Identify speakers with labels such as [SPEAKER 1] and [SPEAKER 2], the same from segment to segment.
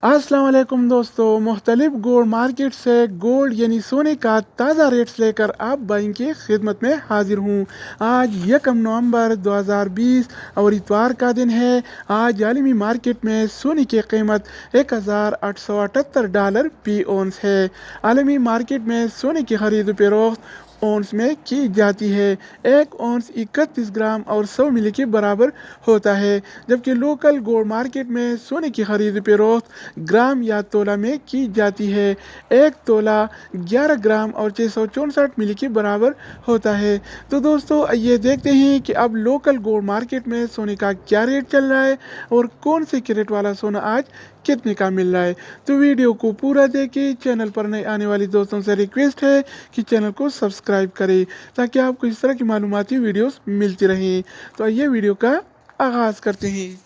[SPEAKER 1] अस्सलाम वालेकुम दोस्तों, मुख्तलिफ गोल्ड मार्केट से गोल्ड यानी सोने का ताज़ा रेट्स लेकर आप भाई की खिदमत में हाजिर हूँ। आज 1 नवंबर 2020 और इतवार का दिन है। आज आलमी मार्केट में सोने की कीमत $1878 फी औंस है। आलमी मार्केट में सोने की खरीद फरोख्त औंस में की जाती है। 1 औंस 31 ग्राम और 100 मिली के बराबर होता है, जबकि लोकल गोल्ड मार्केट में सोने की खरीद फरोख्त ग्राम या तोला में की जाती है। 1 तोला 11 ग्राम और 664 मिली के बराबर होता है। तो दोस्तों, ये देखते हैं कि अब लोकल गोल्ड मार्केट में सोने का क्या रेट चल रहा है और कौन से कैरेट वाला सोना आज कितने का मिल रहा है। तो वीडियो को पूरा देखें। चैनल पर नए आने वाले दोस्तों से रिक्वेस्ट है कि चैनल को सब्सक्राइब करें ताकि आपको इस तरह की मालूमाती वीडियोस मिलती रहें। तो आइए वीडियो का आगाज़ करते हैं।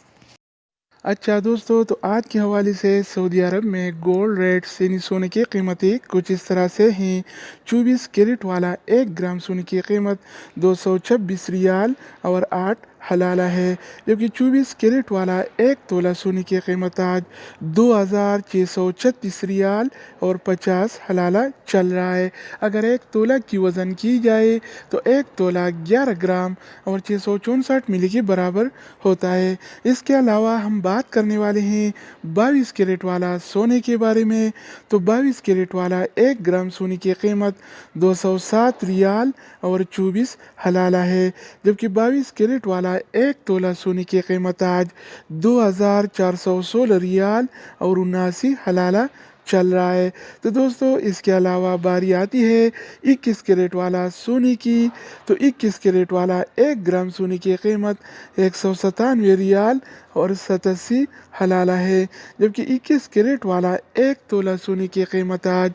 [SPEAKER 1] अच्छा दोस्तों, तो आज के हवाले से सऊदी अरब में गोल्ड रेट्स यानी सोने की कीमतें कुछ इस तरह से हैं। 24 कैरेट वाला 1 ग्राम सोने की कीमत 226 रियाल और 8 हलाला है, जबकि 24 कैरेट वाला 1 तोला सोने की कीमत आज 2636 रियाल और 50 हलाला चल रहा है। अगर 1 तोला की वज़न की जाए तो 1 तोला 11 ग्राम और 664 मिली के बराबर होता है। इसके अलावा हम बात करने वाले हैं 22 कैरेट वाला सोने के बारे में। तो 22 कैरेट वाला 1 ग्राम सोने की कीमत 207 रियाल और 24 हलाला है, जबकि 22 कैरेट वाला 1 तोला सोने की कीमत आज 2416 रियाल और 79 हलाला चल रहा है। तो दोस्तों, इसके अलावा बारी आती है 21 कैरेट वाला सोने की। तो 21 कैरेट वाला 1 ग्राम सोने की कीमत 197 रियाल और 87 हलाला है, जबकि 21 कैरेट वाला 1 तोला सोने की कीमत आज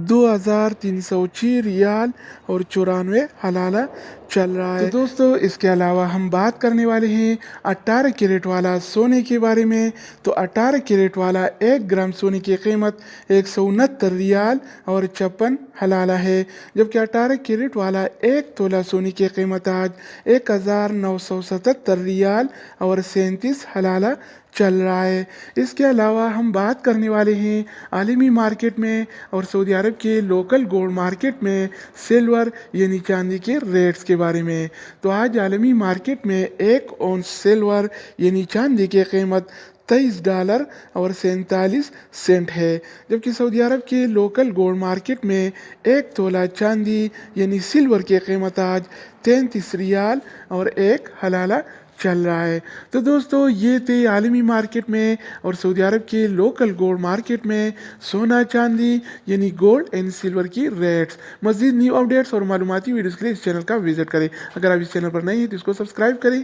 [SPEAKER 1] 2306 रियाल और 94 हलाला चल रहा है। तो दोस्तों, इसके अलावा हम बात करने वाले हैं 18 कैरेट वाला सोने के बारे में। तो 18 कैरेट वाला 1 ग्राम सोने की कीमत 169 रियाल और 56 हलाला है, जबकि 18 कैरेट वाला 1 तोला सोने की कीमत आज 1977 रियाल और 37 हलाला चल रहा है। इसके अलावा हम बात करने वाले हैं आलमी मार्केट में और सऊदी अरब के लोकल गोल्ड मार्केट में सिल्वर यानी चांदी के रेट्स के बारे में। तो आज आलमी मार्केट में 1 औंस सिल्वर यानी चांदी की कीमत $23 और 47 सेंट है, जबकि सऊदी अरब के लोकल गोल्ड मार्केट में 1 तोला चांदी यानी सिल्वर की कीमत आज 33 रियाल और 1 हलाला चल रहा है। तो दोस्तों, ये थे आलमी मार्केट में और सऊदी अरब के लोकल गोल्ड मार्केट में सोना चांदी यानी गोल्ड एंड सिल्वर की रेट्स। मज़ीद न्यू अपडेट्स और मालूमाती वीडियोज़ के लिए इस चैनल का विजिट करें। अगर आप इस चैनल पर नए हैं तो इसको सब्सक्राइब करें।